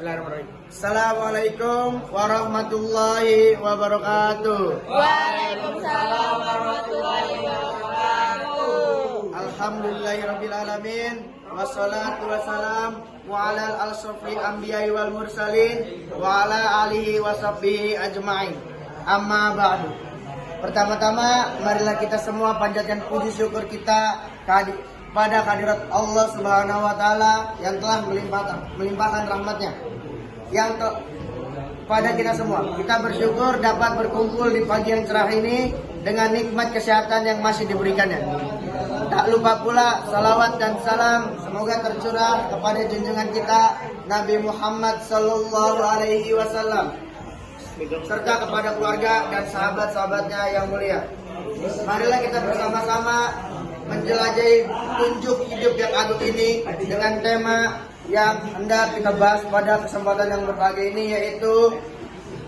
Bismillahirrahmanirrahim. Assalamualaikum warahmatullahi wabarakatuh. Waalaikumsalam warahmatullahi wabarakatuh. Alhamdulillahirabbil alamin. Wassalatu wassalam wa ala al-asrofil anbiya'i wal mursalin wa ala alihi wa sahbihi ajma'in. Amma ba'du. Pertama-tama marilah kita semua panjatkan puji syukur kita pada kehadirat Allah Subhanahu wa taala yang telah melimpahkan rahmatnya yang pada kita semua. Kita bersyukur dapat berkumpul di pagi yang cerah ini dengan nikmat kesehatan yang masih diberikannya. Tak lupa pula salawat dan salam semoga tercurah kepada junjungan kita Nabi Muhammad sallallahu alaihi wasallam serta kepada keluarga dan sahabat-sahabatnya yang mulia. Marilah kita bersama-sama menjelajahi tunjuk hidup yang agung ini dengan tema yang hendak kita bahas pada kesempatan yang berbahagia ini, yaitu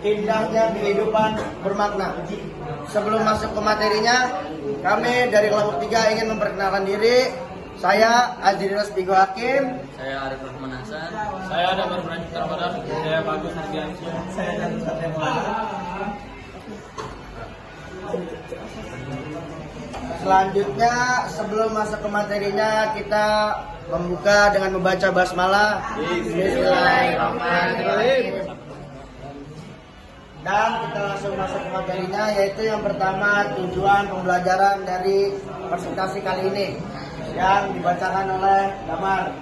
indahnya kehidupan bermakna. Sebelum masuk ke materinya, kami dari kelompok 3 ingin memperkenalkan diri. Saya Azrinas Bigo Hakim. Saya Arif Rahman Hasan. Saya Damar Pranjit Ramadan. Saya Bagus Ardiansyah. Saya dan Satya Maulana. Selanjutnya, sebelum masuk ke materinya, kita membuka dengan membaca basmalah. Bismillahirrahmanirrahim. Dan kita langsung masuk ke materinya, yaitu yang pertama tujuan pembelajaran dari presentasi kali ini yang dibacakan oleh Damar.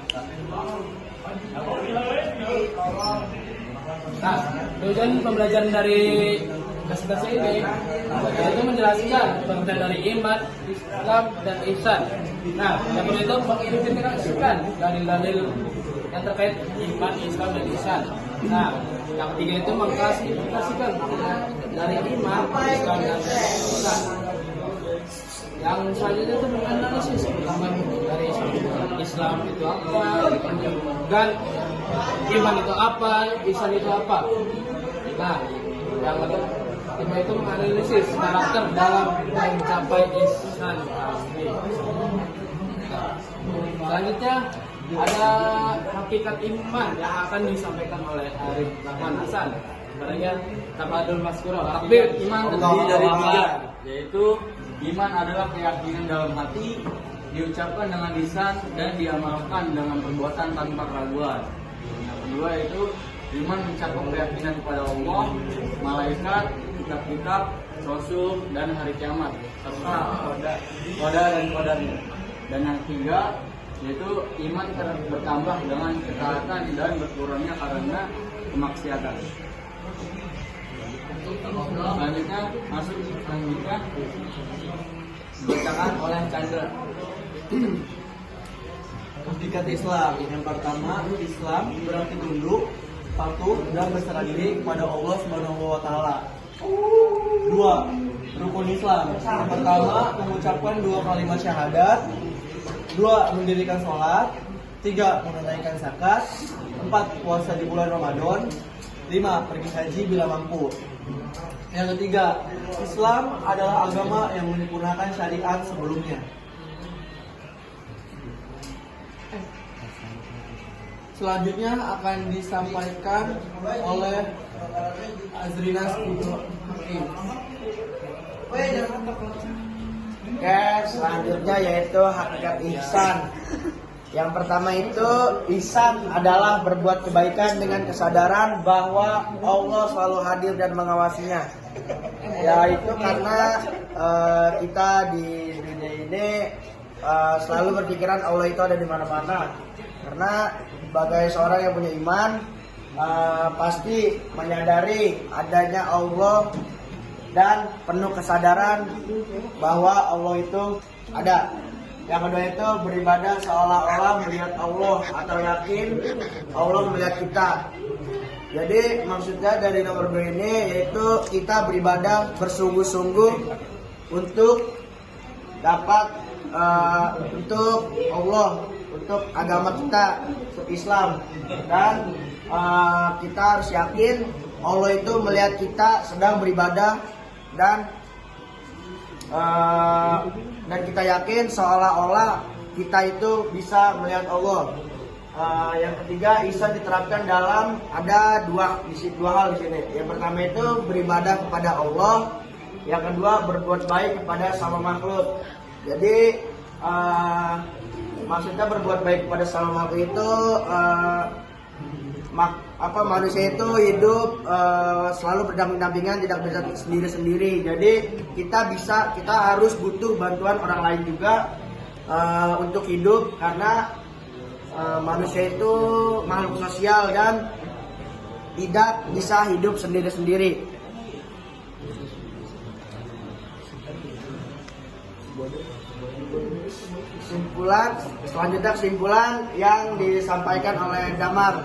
Nah, tujuan pembelajaran dari presentasi ini yaitu menjelaskan pengertian dari iman, Islam, dan ihsan. Nah, yang pertama itu mengidentifikasikan dalil-dalil yang terkait iman, Islam, dan ihsan. Nah, yang ketiga itu mengklasifikasikan dari iman, Islam, dan ihsan. Yang selanjutnya itu menganalisis pertama dari Islam itu apa, dan iman itu apa, ihsan itu apa. Nah, yang kedua itu menganalisis karakter dalam mencapai ihsan. Selanjutnya ada hakikat iman yang akan disampaikan oleh Arif Rahman Hasan. Sebenarnya Tabadul Maskuro. Takbir iman terdiri dari 3, yaitu iman adalah keyakinan dalam hati, diucapkan dengan lisan, dan diamalkan dengan perbuatan tanpa keraguan. Yang kedua yaitu iman mencakup keyakinan kepada Allah, malaikat, kitab-kitab, rasul, dan hari kiamat, serta qada dan qadarnya. Dan yang ketiga yaitu iman bertambah dengan ketaatan dan berkurangnya karena kemaksiatan. Selanjutnya masuk selanjutnya dibacakan oleh Chandra. Hakikat Islam yang pertama, Islam berarti tunduk, patuh, dan berserah diri kepada Allah Subhanahu wa taala. 2. Rukun Islam. Yang pertama, mengucapkan 2 kalimat syahadat. 2. Mendirikan sholat. 3. Menunaikan zakat. 4. Puasa di bulan Ramadan. 5. Pergi haji bila mampu. Yang ketiga, Islam adalah agama yang menyempurnakan syariat sebelumnya. Selanjutnya akan disampaikan oleh Azrinas Bigo Hakim. Oke, selanjutnya yaitu hakikat ihsan. Yang pertama itu ihsan adalah berbuat kebaikan dengan kesadaran bahwa Allah selalu hadir dan mengawasinya. Yaitu karena kita di dunia ini selalu berpikiran Allah itu ada di mana-mana. Karena sebagai seorang yang punya iman, pasti menyadari adanya Allah dan penuh kesadaran bahwa Allah itu ada. Yang kedua itu beribadah seolah-olah melihat Allah atau yakin Allah melihat kita. Jadi maksudnya dari nomor 2 ini yaitu kita beribadah bersungguh-sungguh untuk dapat untuk Allah, untuk agama kita, untuk Islam. Dan kita harus yakin Allah itu melihat kita sedang beribadah dan kita yakin seolah-olah kita itu bisa melihat Allah. Yang ketiga, ihsan diterapkan dalam ada dua hal di sini. Yang pertama itu beribadah kepada Allah, yang kedua berbuat baik kepada sama makhluk. Jadi maksudnya berbuat baik kepada sama makhluk itu manusia itu hidup selalu berdamping-dampingan, tidak bisa sendiri-sendiri. Jadi kita harus butuh bantuan orang lain juga untuk hidup, karena manusia itu makhluk sosial dan tidak bisa hidup sendiri-sendiri. Kesimpulan yang disampaikan oleh Damar.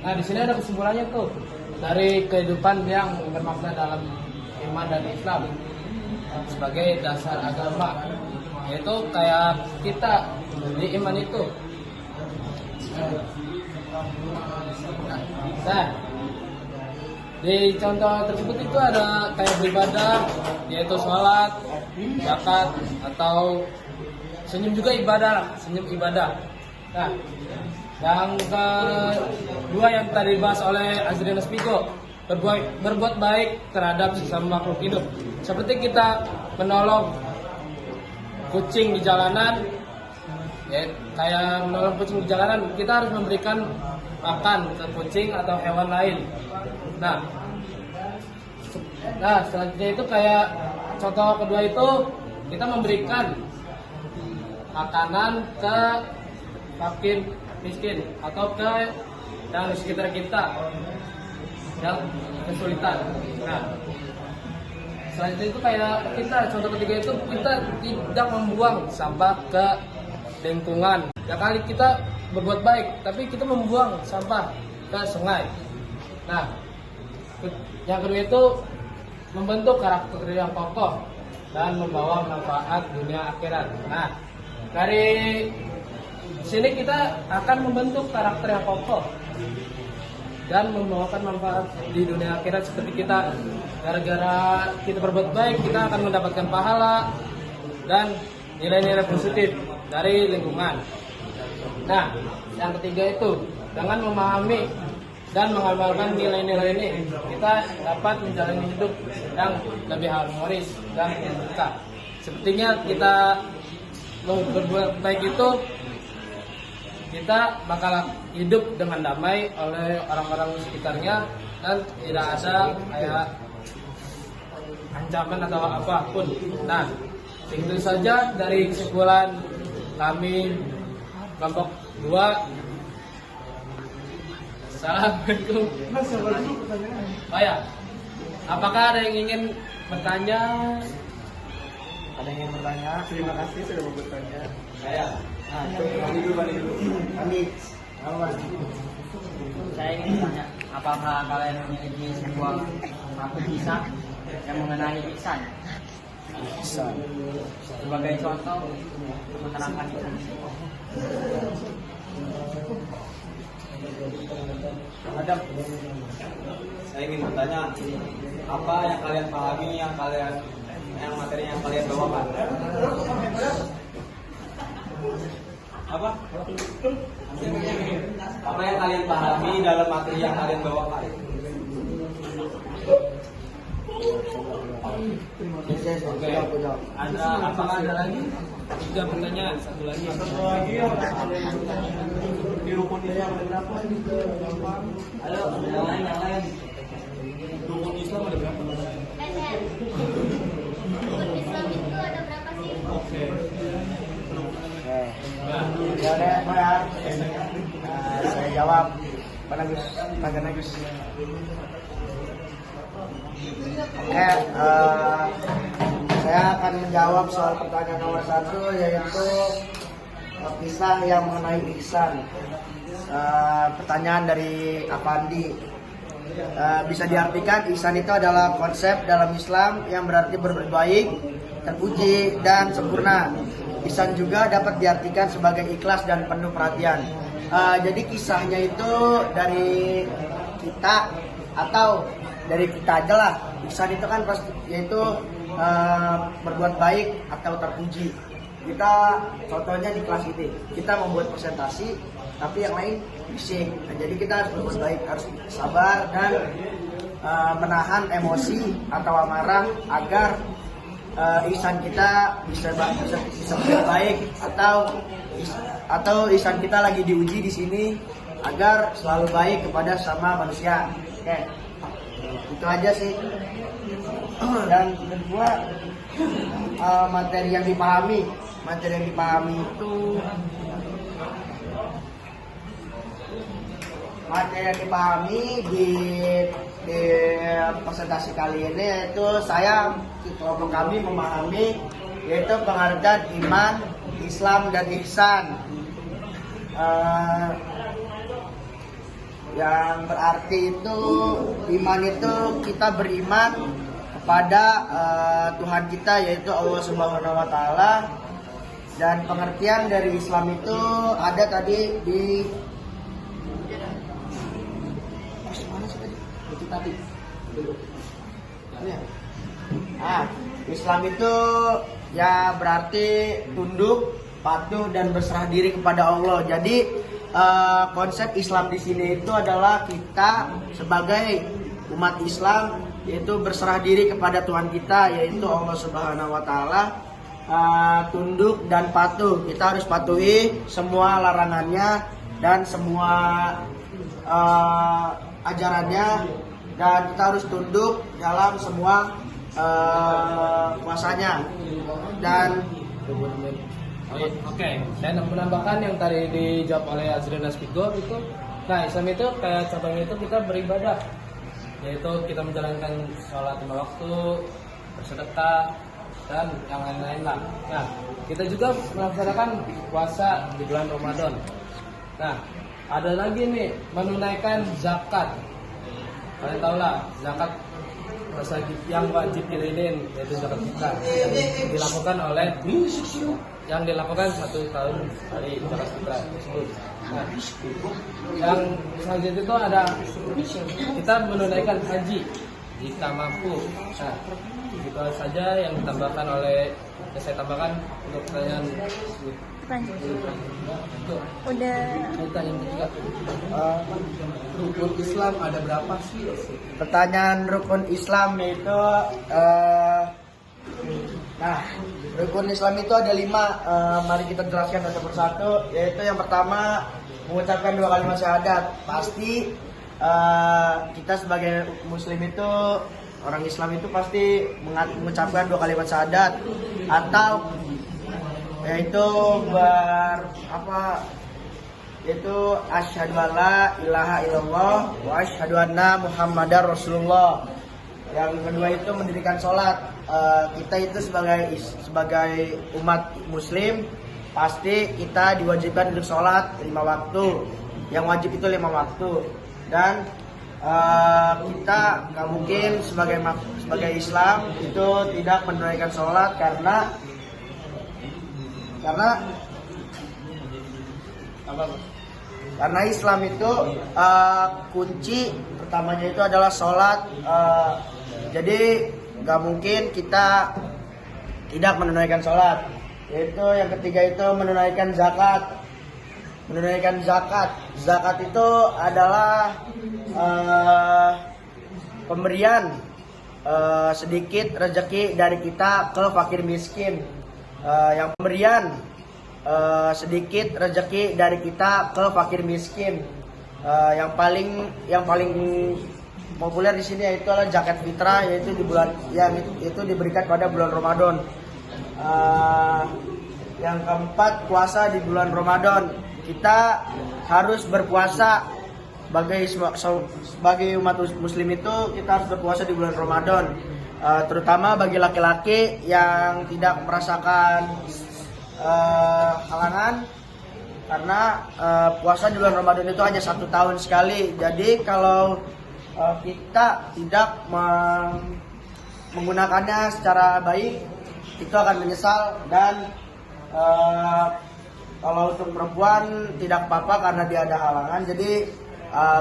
Nah, di sini ada kesimpulannya tuh dari kehidupan yang bermakna dalam iman dan Islam sebagai dasar agama, yaitu kayak kita di iman itu. Nah, di contoh tersebut itu ada kayak beribadah, yaitu sholat, zakat, atau senyum juga ibadah, senyum ibadah. Nah, yang kedua yang tadi dibahas oleh Azrina Spigo, berbuat baik terhadap sesama makhluk hidup. Seperti kita menolong kucing di jalanan, ya, kayak menolong kucing di jalanan, kita harus memberikan makan ke kucing atau hewan lain. Nah, selanjutnya itu kayak contoh kedua itu kita memberikan makanan ke fakir miskin atau ke yang di sekitar kita yang kesulitan. Nah, selanjutnya itu kayak kita contoh ketiga itu kita tidak membuang sampah ke lingkungan. Ya kali kita berbuat baik, tapi kita membuang sampah ke sungai. Nah, yang kedua itu membentuk karakter yang kokoh dan membawa manfaat dunia akhirat. Nah, dari sini kita akan membentuk karakter yang kokoh dan membawakan manfaat di dunia akhirat, seperti kita gara-gara kita berbuat baik kita akan mendapatkan pahala dan nilai-nilai positif dari lingkungan. Nah, yang ketiga itu dengan memahami dan mengamalkan nilai-nilai ini kita dapat menjalani hidup yang lebih harmonis dan terbuka. Sepertinya kita berbuat baik itu kita bakal hidup dengan damai oleh orang-orang sekitarnya dan tidak ada kayak ancaman atau apapun. Nah, itu saja dari kesimpulan kami kelompok 2. Assalamualaikum. Oh ya, apakah ada yang ingin bertanya? Ada yang ingin bertanya? Terima kasih sudah mau bertanya. Saya. Kami dulu. Saya ingin bertanya, apakah kalian memiliki sebuah kisah yang mengenai ihsan? Sebagai contoh untuk menerangkan itu. Adam, saya ingin bertanya, apa yang kalian pahami, yang materi yang kalian bawakan? Apa? Apa yang kalian pahami dalam materi yang kalian bawakan? Apakah ada lagi? 3 pertanyaan, satu lagi. Di rukun Islam ada berapa? Halo, yang lain. Rukun Islam ada berapa? Rukun Islam itu ada berapa sih? Oke. Saya jawab. Pak Agus. Saya akan menjawab soal pertanyaan nomor 1, yaitu kisah yang mengenai ihsan. Pertanyaan dari Apandi. Bisa diartikan ihsan itu adalah konsep dalam Islam yang berarti berbuat baik, terpuji dan sempurna. Ihsan juga dapat diartikan sebagai ikhlas dan penuh perhatian. Jadi kisahnya itu dari kita atau dari kita aja lah. Ihsan itu kan yaitu berbuat baik atau terpuji. kita contohnya di kelas ini kita membuat presentasi tapi yang lain bising. Nah, jadi kita harus berbuat baik, harus sabar dan menahan emosi atau amarah agar ihsan kita bisa baik atau ihsan kita lagi diuji di sini agar selalu baik kepada sama manusia. Oke, itu aja sih. Dan kedua, materi yang dipahami itu di presentasi kali ini yaitu kelompok kami memahami yaitu pengertian iman, Islam dan ihsan. Yang berarti itu iman itu kita beriman kepada Tuhan kita yaitu Allah Subhanahu wa taala, dan pengertian dari Islam itu ada tadi di Islam itu ya berarti tunduk, patuh dan berserah diri kepada Allah. Jadi konsep Islam di sini itu adalah kita sebagai umat Islam yaitu berserah diri kepada Tuhan kita yaitu Allah Subhanahu wa taala, tunduk dan patuh. Kita harus patuhi semua larangannya dan semua ajarannya, dan kita harus tunduk dalam semua puasanya. Dan Oke, saya menambahkan yang tadi dijawab oleh Azrin dan Spigo itu. Nah, Islam itu kayak contohnya itu kita beribadah, yaitu kita menjalankan sholat 5 waktu, bersedekah, dan yang lain-lain lah. Nah, kita juga melaksanakan puasa di bulan Ramadan. Nah, ada lagi nih menunaikan zakat. Kalian tahu lah, zakat yang wajib diriin yaitu zakat fitrah yang dilakukan 1 tahun dari zakat fitrah tersebut. Nah, yang selanjutnya itu ada kita menunaikan haji jika mampu. Nah, itu saja yang ditambahkan saya tambahkan untuk pertanyaan tersebut. Udah. Pertanyaan ketiga. Rukun Islam ada berapa sih? pertanyaan rukun Islam itu rukun Islam itu ada 5. Mari kita jelaskan satu persatu. Yaitu yang pertama, mengucapkan 2 kalimat syahadat. Pasti kita sebagai muslim itu, orang Islam itu pasti mengucapkan 2 kalimat syahadat, atau yaitu yaitu asyhadu alla ilaha illallah wa asyhadu anna muhammadar rasulullah. Yang kedua itu mendirikan sholat. Kita itu sebagai umat muslim pasti kita diwajibkan untuk sholat 5 waktu. Yang wajib itu 5 waktu. Dan kita nggak mungkin sebagai Islam itu tidak menunaikan sholat karena Islam itu kunci pertamanya itu adalah sholat. Jadi nggak mungkin kita tidak menunaikan sholat. Yaitu yang ketiga itu menunaikan zakat. Zakat itu adalah pemberian sedikit rezeki dari kita ke fakir miskin. Yang pemberian sedikit rezeki dari kita ke fakir miskin. Yang paling populer di sini yaitu adalah zakat fitrah, yaitu di bulan yang itu diberikan pada bulan Ramadan. Yang keempat, puasa di bulan Ramadan. Kita harus berpuasa sebagai umat muslim itu kita harus berpuasa di bulan Ramadan. Terutama bagi laki-laki yang tidak merasakan halangan, karena puasa di bulan Ramadan itu hanya 1 tahun sekali. Jadi kalau kita tidak menggunakannya secara baik, itu akan menyesal. Dan kalau untuk perempuan tidak apa-apa karena dia ada halangan, jadi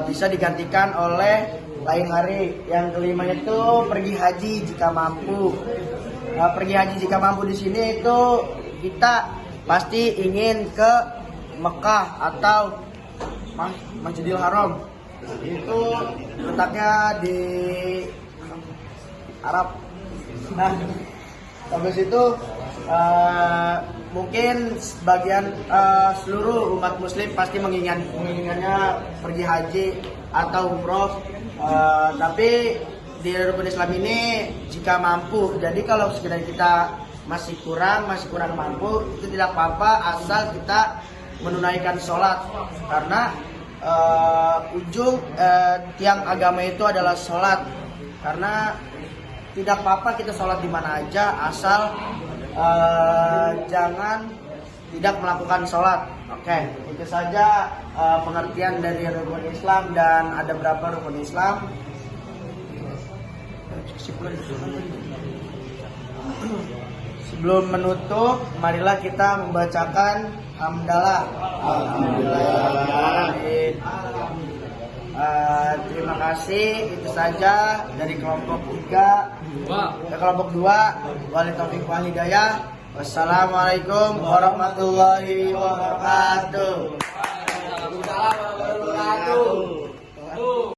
bisa digantikan oleh lain hari. Yang kelima itu pergi haji jika mampu. Pergi haji jika mampu di sini itu kita pasti ingin ke Mekah atau Masjidil Haram. Itu letaknya di Arab. Nah, habis itu mungkin sebagian seluruh umat muslim pasti menginginkannya pergi haji atau umroh. Tapi di rukun Islam ini jika mampu, jadi kalau sekiranya kita masih kurang mampu, itu tidak apa-apa asal kita menunaikan sholat, karena ujung tiang agama itu adalah sholat. Karena tidak apa-apa kita sholat di mana aja asal jangan tidak melakukan sholat. Oke, itu saja pengertian dari rukun Islam, dan ada berapa rukun Islam. Sebelum menutup, marilah kita membacakan hamdalah. Alhamdulillahirrahmanirrahim. Terima kasih. Itu saja dari kelompok 3. Kelompok 2. Wali taufik wal hidayah. Wassalamualaikum warahmatullahi wabarakatuh. Waalaikumsalam warahmatullahi wabarakatuh.